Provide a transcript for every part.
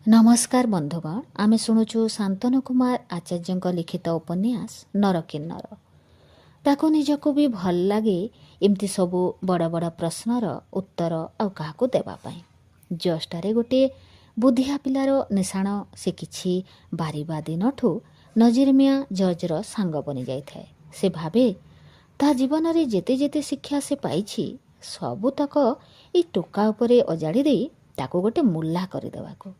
नमस्कार बंधुगण आमे शुणुचु शांतनु कुमार आचार्य लिखित उपन्यास नरकिन्नर। ताको निजको भी भल लगे एमती सबू बड़ बड़ प्रश्नर उत्तर आउ काहाकू देवा पाई। जस्टारे गोटे बुद्धिया पिलार निशाण से किछि बारिबा दिनठू नजीर मिया जजर सांग बनी जाइथाए। से भावे ता जीवन रे जेते जेते शिक्षा से पाइछि सबुतक ई टोका उपरे अजाड़ी देई ताको गोटे मुल्ला करदेवाको।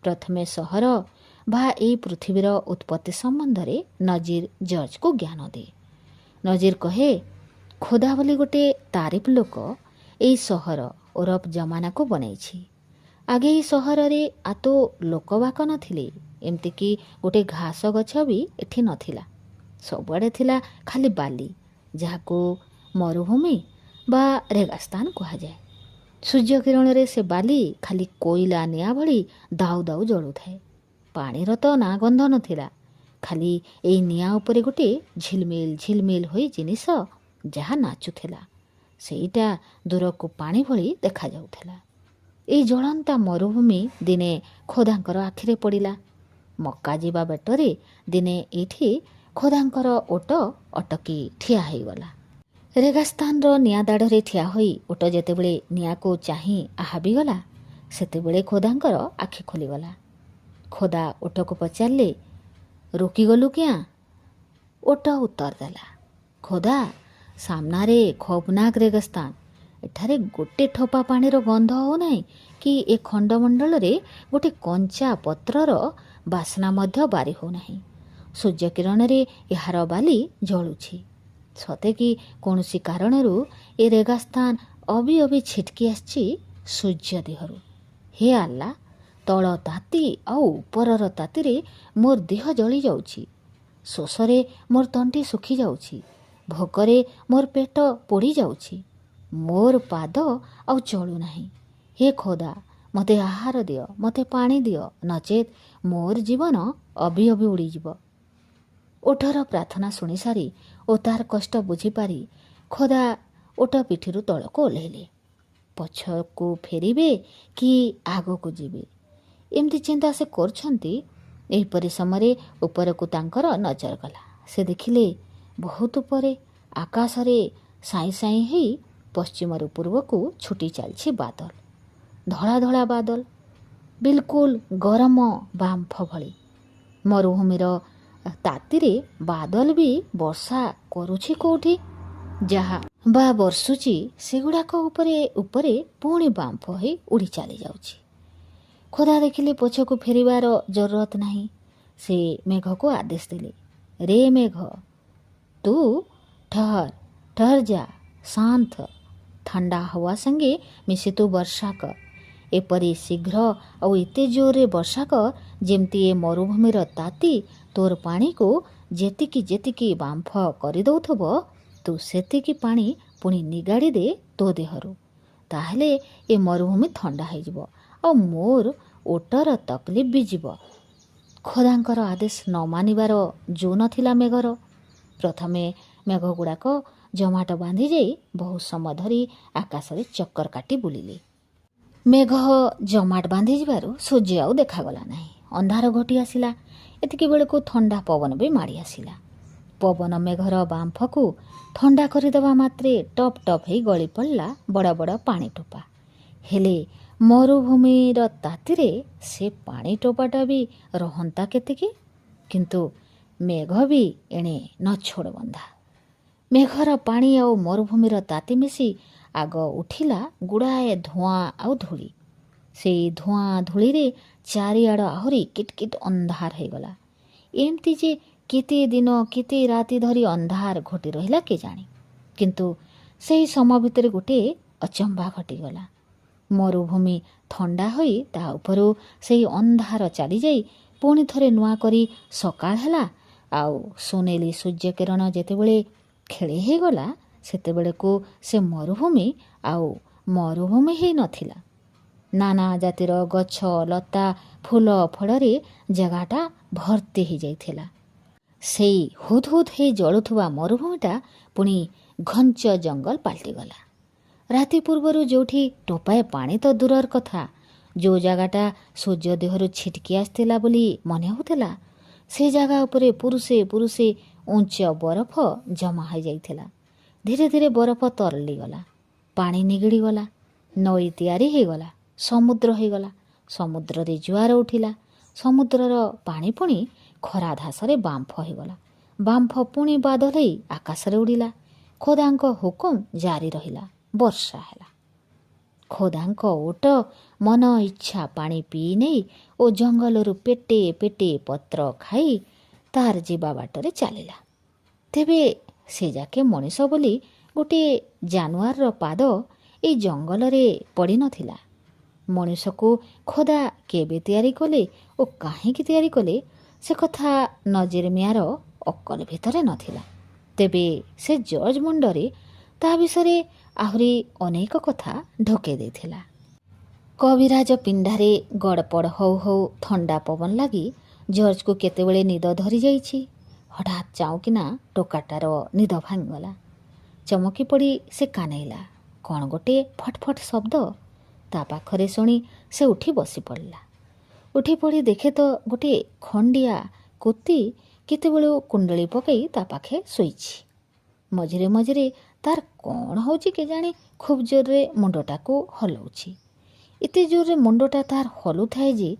प्रथमे सहर बा एई पृथ्वीर उत्पत्ति संबंधरे नजीर जज को ज्ञान दे। नजीर कहे खोदा बोली गोटे तारीफ लोक एई सहर ओरफ जमाना को बनैछि। आगे एई सहर रे आतो लोकवाक नथिले, एमती कि गोटे घास गछ भी एठी नथिला। सबुआडे थिला खाली बाली, जाहाको मरुभूमि बा रेगास्तान कहा जाए। सूर्य किरण रे से बाली खाली कोईला निया भली दाउ दाउ जलुथाए। पानीर तो ना गंध नथिला, खाली एई निया उपरे गोटे झिलमिल झिलमिल होई जिनिस जहा नाचुथिला, सेईटा दूरको पानी भली देखा जाउथिला। एई जळंता मरुभूमि दिने खोदांकर आखिरे पड़िला। मक्का जीवा बेटरे दिने एठी खोदांकर ओट अटकी ठिया होईगला। रेगास्तान निया दाढ़े ठिया होई ओट जेतेबेले निया को चाही आहाबिगला, सेतेबेले खोदांकर आखि खोलीगला। खोदा ओट को पचारे रोकीगलु क्या? ओट उत्तर देला, खोदा सामना रे खौफनाक रेगिस्तान, एठारे गोटे ठोपा पानीर गंध हो नाही कि ए खंडमंडल रे गोटे कंचा पत्रर बासना मध्य बारी हो नाही। सूर्य किरण रे एहार बाली जळुछि। सते कि कौनसी कारणरू ए रेगास्तान अभी अभी छिटकी आछि सूर्य देहरु। हे आल्ला, तल ताती आउ उपरर तातीरे मोर देह जଳି जाउछि। शोषरे मोर तंटी सुखी जाउछि। भोकरे मोर पेट पोड़ी जाउछि। मोर पाद आउ चलु नाही। हे खोदा, मते आहार दियो, मते पानी दियो, नचेत मोर जीवन अभी अभी उड़ी जीव। ओठर प्रार्थना शुणी सारी ओ तार कष्ट बुझीपारी खोदा ओट पिठिरु तलको ओह्लेइले। पछकू फेरिबे कि आगकू जीवे एमती चिंता से करछंती। एहीपरि समय उपरकू तांकर नजर गला। से देखिले बहुत उपरे आकाशरे साई साई हेई पश्चिमरु पूर्वकू छुटी चलछि बादल। धड़ा धड़ा बादल, बिल्कुल गरम बांफ भली। मरुभूमिर तातीरे बादल भी वर्षा करुछि कोठी, जहा बा वर्षुची सेगुड़ाक उपरे उपरे पुणी बांफ होई उड़ी चली जाउछि। खोदा देखिले पछकू फेरिबार जरूरत नाही। से मेघ को आदेश देले, रे मेघ तू ठहर ठहर जा, शांत ठंडा हवा संगे मिशी तू वर्षा कर। एपरी शीघ्र और एते जोरे वर्षा कर जेमती ए मरुभूमिर ताती तोर पानी को जेतिकी जेतिकी बांफ करि दउथबो तू सेतिकी पानी पुणी निगाड़ी दे तो देहरु। ताहले ए मरुभूमि ठंडा हो जिवो और मोर ओटर तकलीफ भी जीव। खोदांकर आदेश न मानिबार जो नथिला मेघर। प्रथमे मेघ गुड़ाक जमाट बांधी जाई बहुत समय धरी आकाश रे चक्कर काटी बुलिले। मेघ जमाट बांधी जिबारु सूर्य आउ देखागला नाही। अंधार घटी आसिला। एतिकी बेलको ठंडा पवन भी माड़ी आसिला। पवन मेघर बांफकू ठंडा करदेवा मात्रे टप टप ही गली पड़ला बड़ बड़ पानी टोपा। हेले मरुभूमिर तातीरे से पानी टोपाटा भी रहंता केतिकी, किंतु मेघ भी एणे न छोड़ बंधा। मेघर पानी आउ मरुभूमिर ताती मिसी आग उठिला गुड़ाए धुआं आउ धूली। से धुआं धूली रे चारिआड़ आहुरी किटकिट अंधार हो गला। एमती जे केते दिन केते राति धरी अंधार घटी रहिला के जानी। किंतु सेही समय भितर गोटे अचंबा घटीगला। मरुभूमि ठंडा होई ता उपरू सेही अंधार चली जाई पुणी थरे नुआ करी सकाळ ହେଲା। आउ सुनेली सूर्य किरण जेतेबेले खेली हे गला सेतेबेलेकू से मरुभूमि आउ मरुभूमि ही नथिला। नाना जातिर गछ लता फूल फड़े जगाटा भर्ती हो जाइथिला। सेई हुद हुद हे जळुथुवा मरुभूमिटा पुणी घंच जंगल पाल्टी गला। राति पूर्वरु जोठी टोपाए पानी तो दूरर कथा ଯେଉଁ ଜାଗାଟା ସୂର୍ଯ୍ୟ ଦେହରୁ ଛିଟକି ଆସିଥିଲା ବୋଲି ମନେ ହେଉଥିଲା ସେ ଜାଗା ଉପରେ ପୁରୁଷେ ପୁରୁଷେ ଉଞ୍ଚ ବରଫ ଜମା ହୋଇଯାଇଥିଲା। ଧୀରେ ଧୀରେ ବରଫ ତରଳିଗଲା, ପାଣି ନିଗିଡ଼ିଗଲା, ନଈ ତିଆରି ହୋଇଗଲା, ସମୁଦ୍ର ହୋଇଗଲା। ସମୁଦ୍ରରେ ଜୁଆର ଉଠିଲା, ସମୁଦ୍ରର ପାଣି ପୁଣି ଖରା ଧାସରେ ବାମ୍ଫ ହୋଇଗଲା, ବାମ୍ଫ ପୁଣି ବାଦଲ ହୋଇ ଆକାଶରେ ଉଡ଼ିଲା। ଖୋଦାଙ୍କ ହୁକୁମ ଜାରି ରହିଲା, ବର୍ଷା ହେଲା। ଖୋଦାଙ୍କ ଓଟ ମନ ଇଚ୍ଛା ପାଣି ପିଇ ନେଇ ଓ ଜଙ୍ଗଲରୁ ପେଟେ ପେଟେ ପତ୍ର ଖାଇ ତାର ଯିବା ବାଟରେ ଚାଲିଲା। ତେବେ ସେ ଯାକେ ମଣିଷ ବୋଲି ଗୋଟିଏ ଜାନୁଆରର ପାଦ ଏଇ ଜଙ୍ଗଲରେ ପଡ଼ିନଥିଲା। ମଣିଷକୁ ଖୋଦା କେବେ ତିଆରି କଲେ ଓ କାହିଁକି ତିଆରି କଲେ ସେ କଥା ନଜିର ମିଆଁର ଅକଲ ଭିତରେ ନଥିଲା। ତେବେ ସେ ଜର୍ଜ ମୁଣ୍ଡରେ ତା ବିଷୟରେ ଆହୁରି ଅନେକ କଥା ଢକେଇ ଦେଇଥିଲା। କବିରାଜ ପିଣ୍ଡାରେ ଗଡ଼ପଡ଼ ହଉ ହଉ ଥଣ୍ଡା ପବନ ଲାଗି ଜର୍ଜକୁ କେତେବେଳେ ନିଦ ଧରିଯାଇଛି। ହଠାତ୍ ଚାଉଁକିନା ଟୋକାଟାର ନିଦ ଭାଙ୍ଗିଗଲା। ଚମକି ପଡ଼ି ସେ କାନେଇଲା। କ'ଣ ଗୋଟିଏ ଫଟ୍ ଫଟ୍ ଶବ୍ଦ ତା ପାଖରେ ଶୁଣି ସେ ଉଠି ବସି ପଡ଼ିଲା। ଉଠି ପଡ଼ି ଦେଖେ ତ ଗୋଟିଏ ଖଣ୍ଡିଆ କୁତି କେତେବେଳୁ କୁଣ୍ଡଳି ପକାଇ ତା ପାଖେ ଶୋଇଛି। ମଝିରେ ମଝିରେ ତାର କ'ଣ ହେଉଛି କେଜାଣି ଖୁବ୍ ଜୋରରେ ମୁଣ୍ଡଟାକୁ ହଲଉଛି। ଏତେ ଜୋରରେ ମୁଣ୍ଡଟା ତାର ହଲୁଥାଏ ଯେ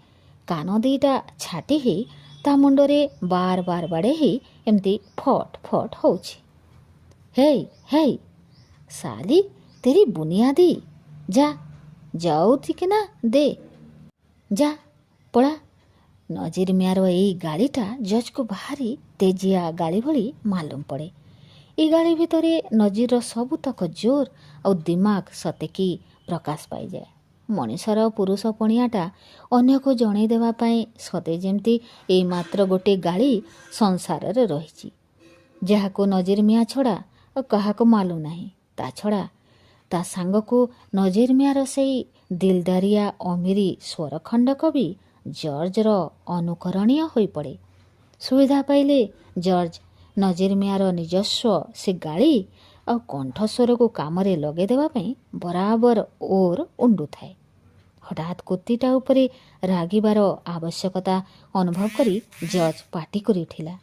କାନ ଦିଟା ଛାଟି ହେଇ ତା ମୁଣ୍ଡରେ ବାର ବାର ବାଡ଼େଇ ହେଇ ଏମିତି ଫଟ୍ ଫଟ୍ ହେଉଛି। ହେଇ ହେଇ ସାଲି ତେରି ବୁନିଆଦି, ଯା ଯାଉଥି କି ନା ଦେ, ଯା ପଳା। ନଜିର ମିଆଁର ଏଇ ଗାଳିଟା ଜଜକୁ ଭାରି ତେଜିଆ ଗାଳି ଭଳି ମାଲୁମ ପଡ଼େ। ଏ ଗାଳି ଭିତରେ ନଜିରର ସବୁତକ ଜୋର ଆଉ ଦିମାଗ ସତେକି ପ୍ରକାଶ ପାଇଯାଏ। ମଣିଷର ପୁରୁଷ ପଣିଆଟା ଅନ୍ୟକୁ ଜଣେଇ ଦେବା ପାଇଁ ସତେ ଯେମିତି ଏଇ ମାତ୍ର ଗୋଟିଏ ଗାଳି ସଂସାରରେ ରହିଛି, ଯାହାକୁ ନଜିର ମିଆଁ ଛଡ଼ା ଆଉ କାହାକୁ ମାଲୁମ ନାହିଁ। ତା ଛଡ଼ା ତା ସାଙ୍ଗକୁ ନଜିର ମିଆଁର ସେଇ ଦିଲଦାରିଆ ଅମିରି ସ୍ୱରଖଣ୍ଡ କବି ଜର୍ଜର ଅନୁକରଣୀୟ ହୋଇପଡ଼େ। ସୁବିଧା ପାଇଲେ ଜର୍ଜ ନଜିର ମିଆଁର ନିଜସ୍ୱ ସେ ଗାଳି ଆଉ କଣ୍ଠସ୍ୱରକୁ କାମରେ ଲଗାଇ ଦେବା ପାଇଁ ବରାବର ଓର ଉଣ୍ଡୁଥାଏ। ହଠାତ୍ କୁତିଟା ଉପରେ ରାଗିବାର ଆବଶ୍ୟକତା ଅନୁଭବ କରି ଜର୍ଜ ପାଟି କରି ଉଠିଲା,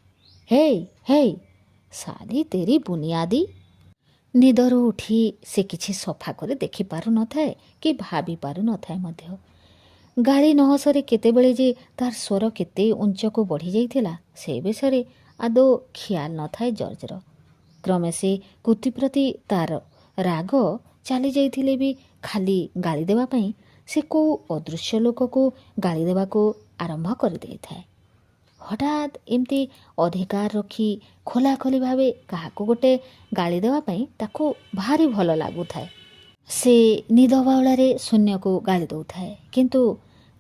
ହେଇ ହେଇ ସାଲି ତେରି ବୁନିଆଦି। ନିଦରୁ ଉଠି ସେ କିଛି ସଫା କରି ଦେଖିପାରୁନଥାଏ କି ଭାବି ପାରୁନଥାଏ ମଧ୍ୟ। ଗାଳି ନହସରେ କେତେବେଳେ ଯେ ତାର ସ୍ୱର କେତେ ଉଞ୍ଚକୁ ବଢ଼ିଯାଇଥିଲା ସେ ବିଷୟରେ ଆଦୌ ଖିଆଲ ନଥାଏ ଜର୍ଜର। କ୍ରମେ ସେ କୁତି ପ୍ରତି ତାର ରାଗ ଚାଲି ଯାଇଥିଲେ ବି ଖାଲି ଗାଳି ଦେବା ପାଇଁ ସେ କେଉଁ ଅଦୃଶ୍ୟ ଲୋକକୁ ଗାଳି ଦେବାକୁ ଆରମ୍ଭ କରିଦେଇଥାଏ। ହଠାତ୍ ଏମିତି ଅଧିକାର ରଖି ଖୋଲାଖୋଲି ଭାବେ କାହାକୁ ଗୋଟେ ଗାଳି ଦେବା ପାଇଁ ତାକୁ ଭାରି ଭଲ ଲାଗୁଥାଏ। ସେ ନିଦ ବାଉଳାରେ ଶୂନ୍ୟକୁ ଗାଳି ଦେଉଥାଏ, କିନ୍ତୁ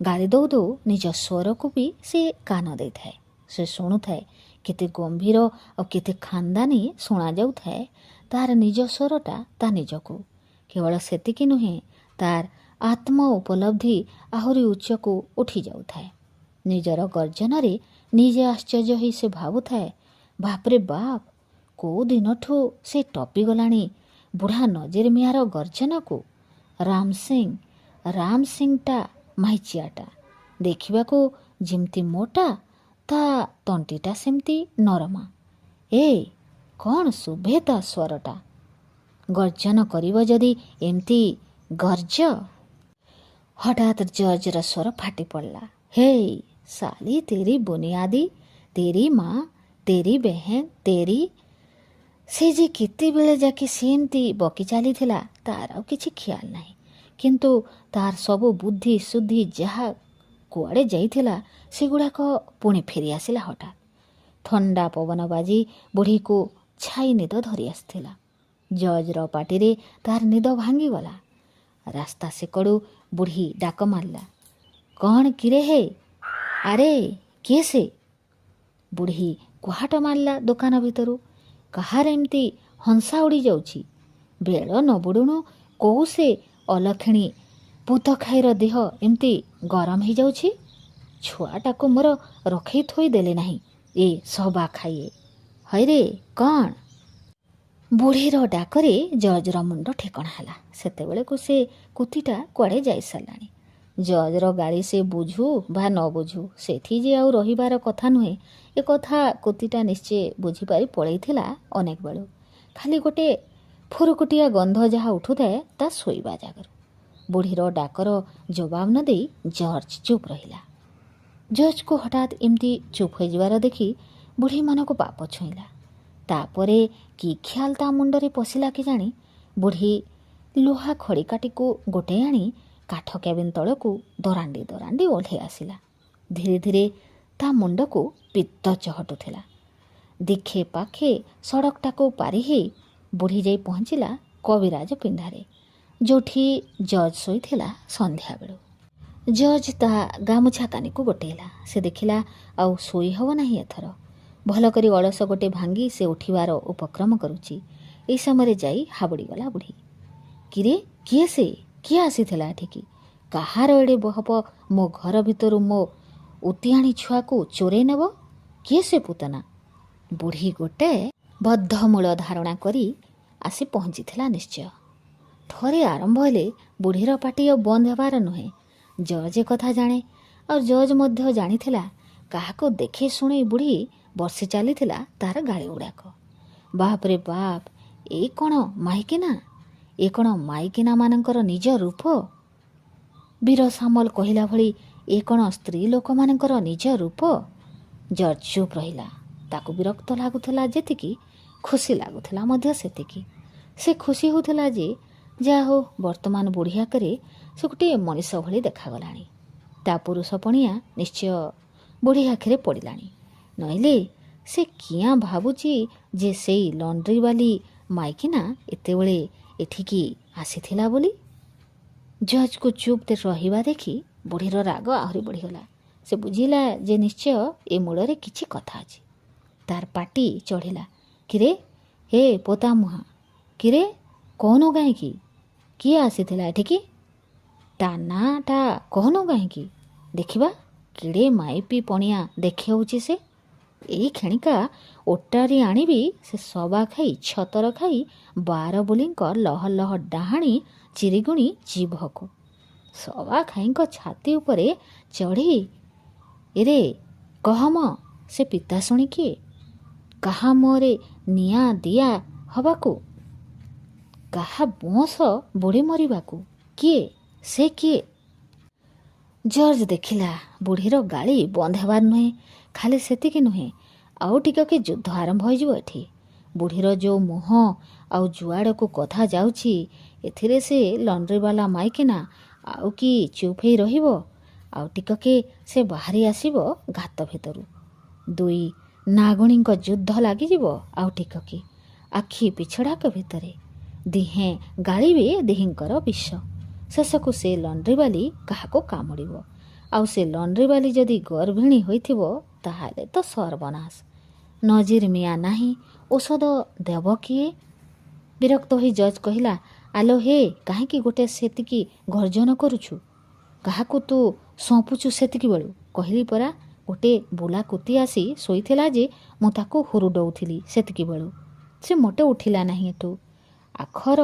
ଗାଳି ଦେଉ ଦେଉ ନିଜ ସ୍ୱରକୁ ବି ସେ କାନ ଦେଇଥାଏ। ସେ ଶୁଣୁଥାଏ କେତେ ଗମ୍ଭୀର ଆଉ କେତେ ଖାନଦାନୀ ଶୁଣାଯାଉଥାଏ ତାର ନିଜ ସ୍ୱରଟା ତା ନିଜକୁ। କେବଳ ସେତିକି ନୁହେଁ, ତାର ଆତ୍ମ ଉପଲବ୍ଧି ଆହୁରି ଉଚ୍ଚକୁ ଉଠି ଯାଉଥାଏ। ନିଜର ଗର୍ଜନରେ ନିଜେ ଆଶ୍ଚର୍ଯ୍ୟ ହୋଇ ସେ ଭାବୁଥାଏ, ବାପରେ ବାପ, କେଉଁ ଦିନଠୁ ସେ ଟପିଗଲାଣି ବୁଢ଼ା ନଜିର ମିଆଁର ଗର୍ଜନକୁ। ରାମ ସିଂଟା ମାଇଚିଆଟା, ଦେଖିବାକୁ ଯେମିତି ମୋଟା, ତା ତଣ୍ଟିଟା ସେମିତି ନରମା। କ'ଣ ଶୁଭେ ତା ସ୍ୱରଟା। ଗର୍ଜନ କରିବ ଯଦି ଏମିତି ଗର୍ଜ। ହଠାତ୍ ଜର୍ଜର ସ୍ୱର ଫାଟି ପଡ଼ିଲା, ହେଇ ସାଲି ତେରି ବୁନିଆଦି, ତେରି ମା, ତେରି ବେହେନ, ତେରି। ସେ ଯେ କେତେବେଳେ ଯାକେ ସେମିତି ବକି ଚାଲିଥିଲା ତାର ଆଉ କିଛି ଖିଆଲ ନାହିଁ। କିନ୍ତୁ ତାର ସବୁ ବୁଦ୍ଧି ଶୁଦ୍ଧି ଯାହା କୁଆଡ଼େ ଯାଇଥିଲା ସେଗୁଡ଼ାକ ପୁଣି ଫେରିଆସିଲା ହଠାତ୍। ଥଣ୍ଡା ପବନ ବାଜି ବୁଢ଼ୀକୁ ଛାଇ ନିଦ ଧରି ଆସିଥିଲା। ଜର୍ଜର ପାଟିରେ ତାର ନିଦ ଭାଙ୍ଗିଗଲା। ରାସ୍ତା ସେକଡ଼ୁ ବୁଢ଼ୀ ଡାକ ମାରିଲା, କ'ଣ କିରେ ହେ, ଆରେ କିଏ ସେ? ବୁଢ଼ୀ କୁହାଟ ମାରିଲା ଦୋକାନ ଭିତରୁ, କାହାର ଏମିତି ହଂସା ଉଡ଼ି ଯାଉଛି। ବେଳ ନ ବୁଡ଼ୁଣୁ କୋଉ ସେ ଅଲକ୍ଷଣୀ ପୁତ ଖାଇର ଦେହ ଏମିତି ଗରମ ହେଇଯାଉଛି। ଛୁଆଟାକୁ ମୋର ରଖେଇ ଥୋଇ ଦେଲେ ନାହିଁ ଏ ସବା ଖାଇଏ। ହଇରେ କ'ଣ? ବୁଢ଼ୀର ଡାକରେ ଜର୍ଜର ମୁଣ୍ଡ ଠିକଣା ହେଲା। ସେତେବେଳକୁ ସେ କୁତିଟା କୁଆଡ଼େ ଯାଇସାରିଲାଣି। ଜଜ୍ର ଗାଳି ସେ ବୁଝୁ ବା ନ ବୁଝୁ ସେଠି ଯେ ଆଉ ରହିବାର କଥା ନୁହେଁ ଏ କଥା କୋତିଟା ନିଶ୍ଚୟ ବୁଝିପାରି ପଳେଇଥିଲା ଅନେକ ବେଳୁ। ଖାଲି ଗୋଟେ ଫୁରୁକୁଟିଆ ଗନ୍ଧ ଯାହା ଉଠୁଥାଏ ତା ଶୋଇବା ଜାଗାରୁ। ବୁଢ଼ୀର ଡାକର ଜବାବ ନ ଦେଇ ଜର୍ଜ ଚୁପ୍ ରହିଲା। ଜଜ୍କୁ ହଠାତ୍ ଏମିତି ଚୁପ୍ ହୋଇଯିବାର ଦେଖି ବୁଢ଼ୀ ମନକୁ ପାପ ଛୁଇଁଲା। ତାପରେ କି ଖିଆଲ ତା ମୁଣ୍ଡରେ ପଶିଲା କେଜାଣି, ବୁଢ଼ୀ ଲୁହା ଖଡ଼ିକାଟିକୁ ଗୋଟେଇ ଆଣି କାଠ କ୍ୟାବିନ୍ ତଳକୁ ଦରାଣ୍ଡି ଦରାଣ୍ଡି ଓହ୍ଲେଇ ଆସିଲା। ଧୀରେ ଧୀରେ ତା ମୁଣ୍ଡକୁ ପିତ୍ତ ଚହଟୁଥିଲା। ଦିଖେ ପାଖେ ସଡ଼କଟାକୁ ପାରି ହେଇ ବୁଢ଼ୀ ଯାଇ ପହଞ୍ଚିଲା କବିରାଜ ପିଣ୍ଡାରେ, ଯେଉଁଠି ଜଜ୍ ଶୋଇଥିଲା ସନ୍ଧ୍ୟାବେଳୁ। ଜଜ୍ ତା ଗାମୁଛା କାନିକୁ ଗୋଟେଇଲା। ସେ ଦେଖିଲା ଆଉ ଶୋଇ ହେବ ନାହିଁ ଏଥର। ଭଲ କରି ଅଳସ ଗୋଟେ ଭାଙ୍ଗି ସେ ଉଠିବାର ଉପକ୍ରମ କରୁଛି। ଏହି ସମୟରେ ଯାଇ ହାବୁଡ଼ିଗଲା ବୁଢ଼ୀ। କିରେ, କିଏ ସେ? କିଏ ଆସିଥିଲା ଏଠିକି? କାହାର ଏଡ଼େ ବହପ ମୋ ଘର ଭିତରୁ ମୋ ଉତିଆଣି ଛୁଆକୁ ଚୋରେଇ ନେବ? କିଏ ସେ ପୁତନା? ବୁଢ଼ୀ ଗୋଟେ ବଦ୍ଧମୂଳ ଧାରଣା କରି ଆସି ପହଞ୍ଚିଥିଲା ନିଶ୍ଚୟ। ଥରେ ଆରମ୍ଭ ହେଲେ ବୁଢ଼ୀର ପାଟି ଆଉ ବନ୍ଦ ହେବାର ନୁହେଁ। ଜଜ୍ କଥା ଜାଣେ, ଆଉ ଜଜ୍ ମଧ୍ୟ ଜାଣିଥିଲା କାହାକୁ ଦେଖି ଶୁଣି ବୁଢ଼ୀ ବର୍ଷି ଚାଲିଥିଲା ତାର ଗାଳି ଗୁଡ଼ାକ। ବାପରେ ବାପ, ଏଇ କ'ଣ ମାଇକିନା? ଏ କ'ଣ ମାଇକିନାମାନଙ୍କର ନିଜ ରୂପ? ବୀର ସାମଲ କହିଲା ଭଳି ଏ କ'ଣ ସ୍ତ୍ରୀ ଲୋକମାନଙ୍କର ନିଜ ରୂପ? ଜଜ୍ ଚୁପ୍ ରହିଲା। ତାକୁ ବିରକ୍ତ ଲାଗୁଥିଲା ଯେତିକି, ଖୁସି ଲାଗୁଥିଲା ମଧ୍ୟ ସେତିକି। ସେ ଖୁସି ହେଉଥିଲା ଯେ ଯାହା ହଉ ବର୍ତ୍ତମାନ ବୁଢ଼ୀ ଆଗରେ ସେ ଗୋଟିଏ ମଣିଷ ଭଳି ଦେଖାଗଲାଣି। ତା ପୁରୁଷ ପଣିଆ ନିଶ୍ଚୟ ବୁଢ଼ୀ ଆଖିରେ ପଡ଼ିଲାଣି। ନଇଲେ ସେ କିଆଁ ଭାବୁଛି ଯେ ସେଇ ଲଣ୍ଡ୍ରିବାଲି ମାଇକିନା ଏତେବେଳେ ଏଠିକି ଆସିଥିଲା ବୋଲି। ଜଜ୍କୁ ଚୁପ୍ ରହିବା ଦେଖି ବୁଢ଼ୀର ରାଗ ଆହୁରି ବଢ଼ିଗଲା। ସେ ବୁଝିଲା ଯେ ନିଶ୍ଚୟ ଏ ମୂଳରେ କିଛି କଥା ଅଛି। ତାର ପାଟି ଚଢ଼ିଲା। କିରେ ହେ ପୋତା ମୁହାଁ, କିରେ କହୁନୁ କାହିଁକି? କିଏ ଆସିଥିଲା ଏଠିକି? ତା ନାଁଟା କହୁନୁ କାହିଁକି? ଦେଖିବା କେଡ଼େ ମାଇପି ପଣିଆ ଦେଖେଉଛି ସେ। ଏଇ କ୍ଷଣିକା ଓଟାରି ଆଣିବି ସେ ସବା ଖାଇ ଛତର ଖାଇ ବାର ବୁଲିଙ୍କ ଲହ ଲହ ଡାହାଣୀ ଚିରିଗୁଣି ଜିଭକୁ। ସବା ଖାଇଙ୍କ ଛାତି ଉପରେ ଚଢ଼ି ଏରେ କହମ ସେ ପିତା ଶୁଣି କିଏ? କାହା ମୁହଁରେ ନିଆଁ ଦିଆ ହବାକୁ? କାହା ବଂଶ ବୁଡ଼ି ମରିବାକୁ? କିଏ ସେ? କିଏ? ଜର୍ଜ ଦେଖିଲା ବୁଢ଼ୀର ଗାଳି ବନ୍ଦ ହେବାର ନୁହେଁ। ଖାଲି ସେତିକି ନୁହେଁ, ଆଉ ଟିକକେ ଯୁଦ୍ଧ ଆରମ୍ଭ ହୋଇଯିବ ଏଠି। ବୁଢ଼ୀର ଯେଉଁ ମୁହଁ ଆଉ ଯୁଆଡ଼କୁ କଥା ଯାଉଛି, ଏଥିରେ ସେ ଲଣ୍ଡ୍ରିବାଲା ମାଇକିନା ଆଉ କି ଚୁପ୍ ହେଇ ରହିବ? ଆଉ ଟିକକେ ସେ ବାହାରି ଆସିବ ଘାତ ଭିତରୁ। ଦୁଇ ନାଗୁଣୀଙ୍କ ଯୁଦ୍ଧ ଲାଗିଯିବ ଆଉ ଟିକକେ। ଆଖି ପିଛଡ଼ାକ ଭିତରେ ଦିହେଁ ଗାଳିବେ ଦିହିଁଙ୍କର ବିଷ। ଶେଷକୁ ସେ ଲଣ୍ଡ୍ରିବାଲି କାହାକୁ କାମୁଡ଼ିବ। ଆଉ ସେ ଲଣ୍ଡ୍ରିବାଲି ଯଦି ଗର୍ଭିଣୀ ହୋଇଥିବ ତାହେଲେ ତ ସର୍ବନାଶ। ନଜିର ମିଆଁ ନାହିଁ, ଔଷଧ ଦେବ କିଏ? ବିରକ୍ତ ହୋଇ ଜଜ୍ କହିଲା, ଆଲୋ ହେ, କାହିଁକି ଗୋଟେ ସେତିକି ଗର୍ଜନ କରୁଛୁ? କାହାକୁ ତୁ ସଉଁପୁଛୁ ସେତିକି ବେଳୁ? କହିଲି ପରା, ଗୋଟେ ବୁଲା କୁତି ଆସି ଶୋଇଥିଲା ଯେ ମୁଁ ତାକୁ ହୁରୁଡ଼ଉଥିଲି ସେତିକି ବେଳୁ। ସେ ମୋଟେ ଉଠିଲା ନାହିଁ ଏଠୁ। ଆଖର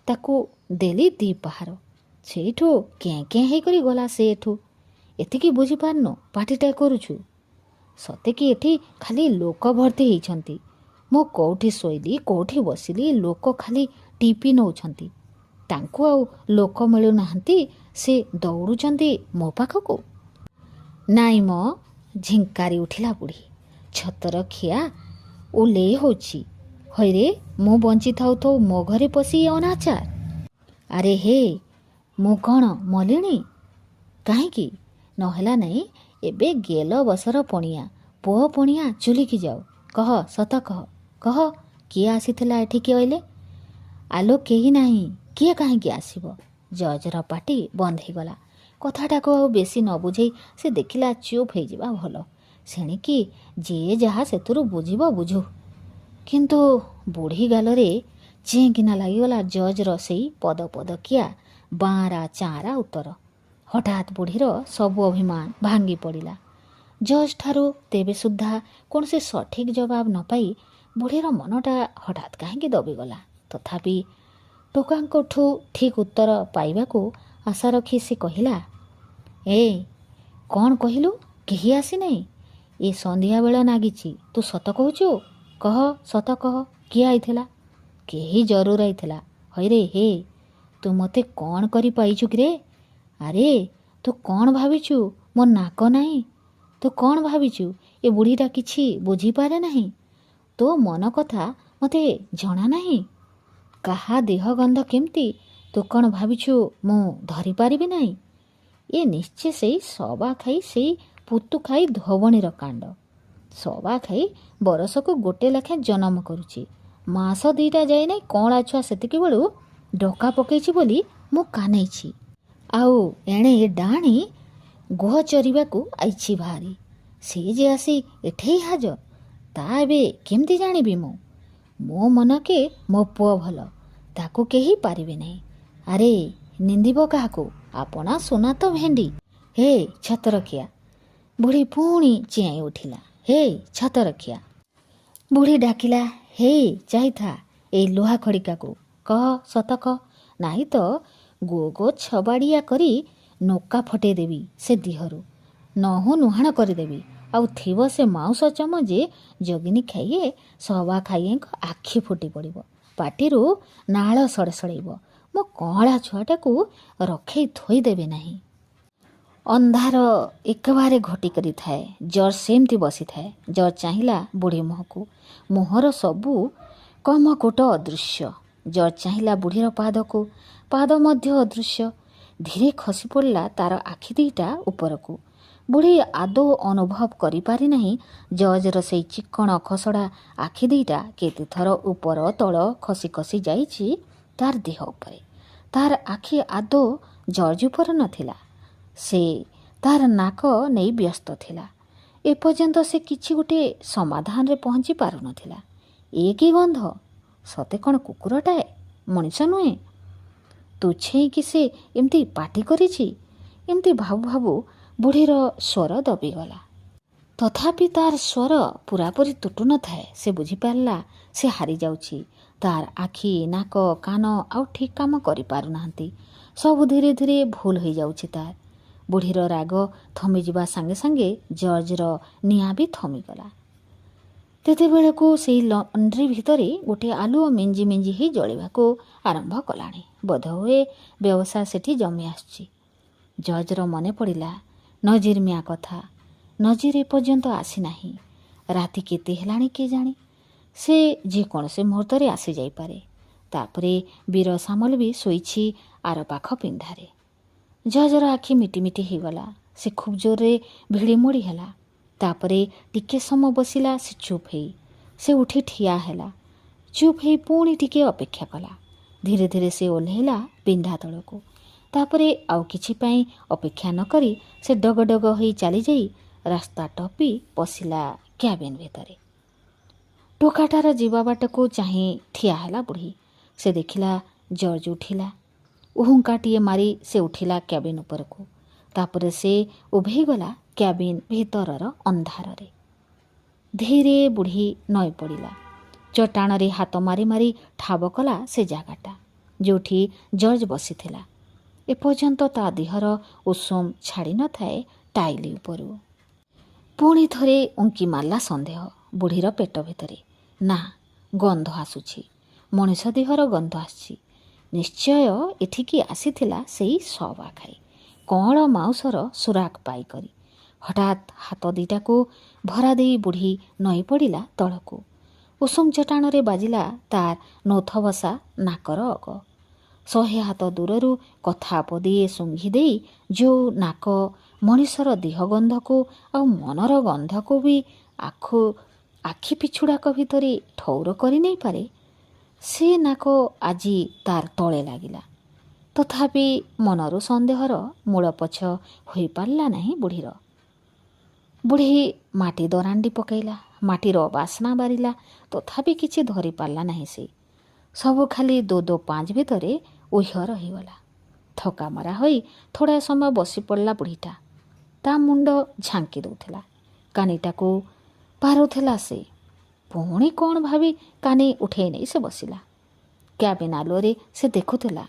ତାକୁ ଦେଲି 2 ପାହାର। ସେଇଠୁ କେଁ କେଁ ହେଇକରି ଗଲା ସେ ଏଠୁ। ଏତିକି ବୁଝିପାରୁନୁ? ପାଟିଟା କରୁଛୁ। ସତେକି ଏଠି ଖାଲି ଲୋକ ଭର୍ତ୍ତି ହେଇଛନ୍ତି। ମୁଁ କେଉଁଠି ଶୋଇଲି, କେଉଁଠି ବସିଲି, ଲୋକ ଖାଲି ଟିପି ନେଉଛନ୍ତି। ତାଙ୍କୁ ଆଉ ଲୋକ ମିଳୁନାହାନ୍ତି, ସେ ଦୌଡ଼ୁଛନ୍ତି ମୋ ପାଖକୁ। ନାଇଁ ମ, ଝିଙ୍କାରି ଉଠିଲା ବୁଢ଼ୀ। ଛତର ଖିଆ ଓଲେଇ ହେଉଛି। ହଇରେ, ମୁଁ ବଞ୍ଚିଥାଉ ଥାଉ ମୋ ଘରେ ପଶି ଅନାଚାର। ଆରେ ହେ, ମୁଁ କ'ଣ ମଲିଣି? କାହିଁକି ନହେଲା ନାହିଁ? ଏବେ ଗେଲ ବସର ପଣିଆ, ପୁଅ ପଣିଆ ଚୁଲିକି ଯାଉ। କହ, ସତ କହ, କହ କିଏ ଆସିଥିଲା ଏଠିକି ଅଇଲେ? ଆଲୋ କେହି ନାହିଁ। କିଏ କାହିଁକି ଆସିବ? ଜଜ୍ର ପାଟି ବନ୍ଦ ହେଇଗଲା। କଥାଟାକୁ ଆଉ ବେଶୀ ନ ବୁଝେଇ ସେ ଦେଖିଲା ଚୁପ୍ ହେଇଯିବା ଭଲ। ସେଣିକି ଯିଏ ଯାହା ସେଥିରୁ ବୁଝିବ ବୁଝୁ। କିନ୍ତୁ ବୁଢ଼ୀ ଗାଲରେ ଚେଁକିନା ଲାଗିଗଲା ଜଜ୍ର ସେଇ ପଦପଦକିଆ ବାଁରା ଚାଁରା ଉତ୍ତର। ହଠାତ୍ ବୁଢ଼ୀର ସବୁ ଅଭିମାନ ଭାଙ୍ଗି ପଡ଼ିଲା। ଜଜ୍ ଠାରୁ ତେବେ ସୁଦ୍ଧା କୌଣସି ସଠିକ୍ ଜବାବ ନ ପାଇ ବୁଢ଼ୀର ମନଟା ହଠାତ୍ କାହିଁକି ଦବିଗଲା। ତଥାପି ଟୋକାଙ୍କଠୁ ଠିକ୍ ଉତ୍ତର ପାଇବାକୁ ଆଶା ରଖି ସେ କହିଲା, ଏ କ'ଣ କହିଲୁ? କେହି ଆସିନାହିଁ? ଏ ସନ୍ଧ୍ୟାବେଳ ନାଗିଛି, ତୁ ସତ କହୁଛୁ? କହ, ସତ କହ, କିଏ ଆଇଥିଲା? କେହି ଜରୁର ଆଇଥିଲା। ହଇରେ ହେ, ତୁ ମୋତେ କ'ଣ କରି ପାଇଛୁ କିରେ? ଆରେ ତୁ କ'ଣ ଭାବିଛୁ ମୋ ନାକ ନାହିଁ? ତୁ କ'ଣ ଭାବିଛୁ ଏ ବୁଢ଼ୀଟା କିଛି ବୁଝିପାରେ ନାହିଁ? ତୋ ମନ କଥା ମୋତେ ଜଣା ନାହିଁ? କାହା ଦେହ ଗନ୍ଧ କେମିତି ତୁ କ'ଣ ଭାବିଛୁ ମୁଁ ଧରିପାରିବି ନାହିଁ? ଏ ନିଶ୍ଚୟ ସେଇ ସବା ଖାଇ, ସେଇ ପୁତୁ ଖାଇ ଧବଣୀର କାଣ୍ଡ। ସବା ଖାଇ ବରଷକୁ ଗୋଟେ ଲେଖାଏଁ ଜନ୍ମ କରୁଛି। ମାସ 2ଟା ଯାଇନାହିଁ କଅଁଳା ଛୁଆ ସେତିକି ବେଳୁ ଡକା ପକେଇଛି ବୋଲି ମୁଁ କାନେଇଛି। ଆଉ ଏଣେ ଏ ଡାଣୀ ଗୋହ ଚରିବାକୁ ଆଇଛି ଭାରି। ସେ ଯେ ଆସି ଏଠେଇ ହାଜର, ତା ଏବେ କେମିତି ଜାଣିବି ମୁଁ? ମୋ ମନକେ ମୋ ପୁଅ ଭଲ, ତାକୁ କେହି ପାରିବେ ନାହିଁ। ଆରେ ନିନ୍ଦିବ କାହାକୁ? ଆପଣା ସୁନା ତ ଭେଣ୍ଡି। ହେ ଛତରଖିଆ। ବୁଢ଼ୀ ପୁଣି ଚେଇଁ ଉଠିଲା। ହେ ଛତରଖିଆ। ବୁଢ଼ୀ ଡାକିଲା, ହେ ଯାଇଥା ଏଇ ଲୁହା ଖଡ଼ିକାକୁ। କହ, ସତ କହ, ନାହିଁ ତ ଗୋ ଛବାଡ଼ିଆ କରି ନୌକା ଫଟେଇଦେବି ସେ ଦିହରୁ, ନହୁ ନୁହାଣ କରିଦେବି। ଆଉ ଥିବ ସେ ମାଉଁସ ଚମ ଯେ ଜଗିନି ଖାଇଏ ସବା ଖାଇଏଙ୍କ ଆଖି ଫୁଟି ପଡ଼ିବ, ପାଟିରୁ ନାଳ ସଡ଼ସଡ଼େଇବ। ମୋ କଅଁଳା ଛୁଆଟାକୁ ରଖେଇ ଥୋଇଦେବେ ନାହିଁ। ଅନ୍ଧାର ଏକବାରେ ଘଟି କରିଥାଏ। ଜର୍ଜ ସେମିତି ବସିଥାଏ। ଜର୍ଜ ଚାହିଁଲା ବୁଢ଼ୀ ମୁହଁକୁ। ମୁହଁର ସବୁ କମକୋଟ ଅଦୃଶ୍ୟ। ଜର୍ଜ ଚାହିଁଲା ବୁଢ଼ୀର ପାଦକୁ। ପାଦ ମଧ୍ୟ ଅଦୃଶ୍ୟ। ଧୀରେ ଖସି ପଡ଼ିଲା ତାର ଆଖି ଦୁଇଟା ଉପରକୁ। ବୁଢ଼ୀ ଆଦୌ ଅନୁଭବ କରିପାରି ନାହିଁ ଜର୍ଜର ସେଇ ଚିକ୍କଣ ଖସଡ଼ା ଆଖି ଦୁଇଟା କେତେଥର ଉପର ତଳ ଖସି ଖସି ଯାଇଛି ତାର ଦେହ ଉପରେ। ତାର ଆଖି ଆଦୌ ଜର୍ଜ ଉପରେ ନଥିଲା। ସେ ତାର ନାକ ନେଇ ବ୍ୟସ୍ତ ଥିଲା। ଏପର୍ଯ୍ୟନ୍ତ ସେ କିଛି ଗୋଟେ ସମାଧାନରେ ପହଞ୍ଚି ପାରୁନଥିଲା। ଏ କି ଗନ୍ଧ? ସତେ କ'ଣ କୁକୁରଟାଏ, ମଣିଷ ନୁହେଁ? ତୁଚ୍ଛେଇକି ସେ ଏମିତି ପାଟି କରିଛି? ଏମିତି ଭାବୁ ଭାବୁ ବୁଢ଼ୀର ସ୍ୱର ଦବିଗଲା। ତଥାପି ତାର ସ୍ୱର ପୁରାପୁରି ତୁଟୁ ନଥାଏ। ସେ ବୁଝିପାରିଲା ସେ ହାରିଯାଉଛି। ତାର ଆଖି, ନାକ, କାନ ଆଉ ଠିକ୍ କାମ କରିପାରୁନାହାନ୍ତି। ସବୁ ଧୀରେ ଧୀରେ ଭୁଲ ହୋଇଯାଉଛି ତାର। ବୁଢ଼ୀର ରାଗ ଥମିଯିବା ସାଙ୍ଗେ ସାଙ୍ଗେ ଜର୍ଜର ନିଆଁ ବି ଥମିଗଲା। ତେତେବେଳକୁ ସେଇ ଲଣ୍ଡ୍ରି ଭିତରେ ଗୋଟିଏ ଆଲୁଅ ମିଞ୍ଜି ମିଞ୍ଜି ହୋଇ ଜଳିବାକୁ ଆରମ୍ଭ କଲାଣି। ବୋଧହୁଏ ବ୍ୟବସାୟ ସେଠି ଜମି ଆସୁଛି। ଜର୍ଜର ମନେ ପଡ଼ିଲା ନଜିର ମିଆଁ କଥା। ନଜିର ଏପର୍ଯ୍ୟନ୍ତ ଆସିନାହିଁ। ରାତି କେତେ ହେଲାଣି କେଜାଣି? ସେ ଯେକୌଣସି ମୁହୂର୍ତ୍ତରେ ଆସିଯାଇପାରେ। ତାପରେ ବୀର ସାମଲ ବି ଶୋଇଛି ଆର ପାଖ ପିଣ୍ଡାରେ। ଜର୍ଜର ଆଖି ମିଟିମିଟି ହୋଇଗଲା। ସେ ଖୁବ୍ ଜୋରରେ ଭିଡ଼ି ମୋଡ଼ି ହେଲା। ତାପରେ ଟିକେ ସମୟ ବସିଲା ସେ ଚୁପ୍ ହେଇ। ସେ ଉଠି ଠିଆ ହେଲା। ଚୁପ୍ ହେଇ ପୁଣି ଟିକେ ଅପେକ୍ଷା କଲା। ଧୀରେ ଧୀରେ ସେ ଓହ୍ଲେଇଲା ପିଣ୍ଡା ତଳକୁ। ତାପରେ ଆଉ କିଛି ପାଇଁ ଅପେକ୍ଷା ନ କରି ସେ ଡଗ ଡଗ ହୋଇ ଚାଲିଯାଇ ରାସ୍ତା ଟପି ପଶିଲା କ୍ୟାବିନ୍ ଭିତରେ। ଟୋକାଟାର ଯିବା ବାଟକୁ ଚାହିଁ ଠିଆ ହେଲା ବୁଢ଼ୀ। ସେ ଦେଖିଲା ଜର୍ଜ ଉଠିଲା। ଉହୁଙ୍କାଟିଏ ମାରି ସେ ଉଠିଲା କ୍ୟାବିନ୍ ଉପରକୁ। ତାପରେ ସେ ଉଭେଇଗଲା କ୍ୟାବିନ୍ ଭିତରର ଅନ୍ଧାରରେ। ଧୀରେ ବୁଢ଼ୀ ନଇଁ ପଡ଼ିଲା। ଚଟାଣରେ ହାତ ମାରି ମାରି ଠାବ କଲା ସେ ଜାଗାଟା ଯେଉଁଠି ଜର୍ଜ ବସିଥିଲା। ଏପର୍ଯ୍ୟନ୍ତ ତା ଦେହର ଉଷୁମ ଛାଡ଼ି ନଥାଏ ଟାଇଲି ଉପରୁ। ପୁଣି ଥରେ ଉଙ୍କି ମାରିଲା ସନ୍ଦେହ ବୁଢ଼ୀର ପେଟ ଭିତରେ। ନା, ଗନ୍ଧ ଆସୁଛି। ମଣିଷ ଦେହର ଗନ୍ଧ ଆସିଛି। ନିଶ୍ଚୟ ଏଠିକି ଆସିଥିଲା ସେଇ ସବା ଖାଇ କଅଁଳ ମାଉସର ସୁରାକ ପାଇକରି। ହଠାତ୍ ହାତ ଦିଟାକୁ ଭରା ଦେଇ ବୁଢ଼ୀ ନଇଁ ପଡ଼ିଲା ତଳକୁ। ଉଷୁମ ଚଟାଣରେ ବାଜିଲା ତାର ନୌଥବସା ନାକର ଅଗ। 100 ହାତ ଦୂରରୁ କଥା ପଦିଏ ଶୁଙ୍ଘି ଦେଇ ଯେଉଁ ନାକ ମଣିଷର ଦେହ ଗନ୍ଧକୁ ଆଉ ମନର ଗନ୍ଧକୁ ବି ଆଖି ପିଛୁଡ଼ାକ ଭିତରେ ଠଉର କରି ନେଇପାରେ, ସେ ନାକ ଆଜି ତାର ତଳେ ଲାଗିଲା। ତଥାପି ମନରୁ ସନ୍ଦେହର ମୂଳପଛ ହୋଇପାରିଲା ନାହିଁ ବୁଢ଼ୀର। ବୁଢ଼ୀ ମାଟି ଦରାଣ୍ଡି ପକାଇଲା। ମାଟିର ବାସ୍ନା ବାରିଲା। ତଥାପି କିଛି ଧରିପାରିଲା ନାହିଁ ସେ। ସବୁ ଖାଲି ଦୋ ଦୋ ପାଞ୍ଚ ଭିତରେ ଉହ୍ୟ ରହିଗଲା। ଥକା ମରା ହୋଇ ଥୋଡ଼ା ସମୟ ବସି ପଡ଼ିଲା ବୁଢ଼ୀଟା। ତା ମୁଣ୍ଡ ଝାଙ୍କି ଦେଉଥିଲା। କାନିଟାକୁ ପାରୁଥିଲା ସେ। ପୁଣି କ'ଣ ଭାବି କାନି ଉଠେଇ ନେଇ ସେ ବସିଲା। କ୍ୟାବିନ୍ ଆଲୁଅରେ ସେ ଦେଖୁଥିଲା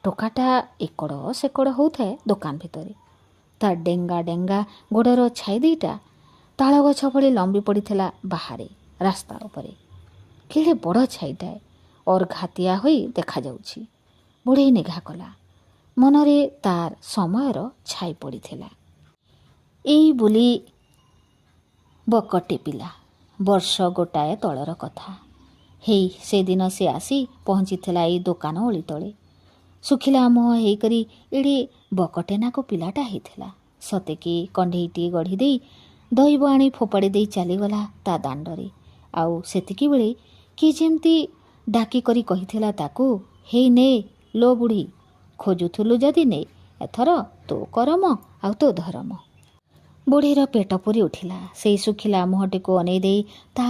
ଟୋକାଟା ଏକଡ଼ ସେକଡ଼ ହେଉଥାଏ ଦୋକାନ ଭିତରେ। ତା ଡେଙ୍ଗା ଡେଙ୍ଗା ଗୋଡ଼ର ଛାଇ ଦୁଇଟା ତାଳ ଗଛ ଭଳି ଲମ୍ବି ପଡ଼ିଥିଲା ବାହାରେ ରାସ୍ତା ଉପରେ। କେଡ଼େ ବଡ଼ ଛାଇଟାଏ ଅର୍ଘାତିଆ ହୋଇ ଦେଖାଯାଉଛି। ବୁଢ଼ୀ ନିଘା କଲା। ମନରେ ତାର ସମୟର ଛାଇ ପଡ଼ିଥିଲା। ଏଇ ବୋଲି ବକଟେ ପିଲା। ବର୍ଷ ଗୋଟାଏ ତଳର କଥା। ହେଇ ସେଦିନ ସେ ଆସି ପହଞ୍ଚିଥିଲା ଏଇ ଦୋକାନ ଓଳି ତଳେ। ଶୁଖିଲା ମୁହଁ ହେଇକରି ଏଡ଼େ ବକଟେନାକୁ ପିଲାଟା ହେଇଥିଲା। ସତେକି କଣ୍ଢେଇଟିଏ ଗଢ଼ି ଦେଇ ଦଇବ ଆଣି ଫୋପାଡ଼ି ଦେଇ ଚାଲିଗଲା ତା ଦାଣ୍ଡରେ। ଆଉ ସେତିକିବେଳେ କିଏ ଯେମିତି ଡାକି କରି କହିଥିଲା ତାକୁ, ହେଇ ନେ ଲୋ ବୁଢ଼ୀ, ଖୋଜୁଥିଲୁ ଯଦି ନେ, ଏଥର ତୋ କରମ ଆଉ ତୋ ଧରମ। ବୁଢ଼ୀର ପେଟ ପୁରି ଉଠିଲା। ସେଇ ଶୁଖିଲା ମୁହଁଟିକୁ ଅନେଇ ଦେଇ ତା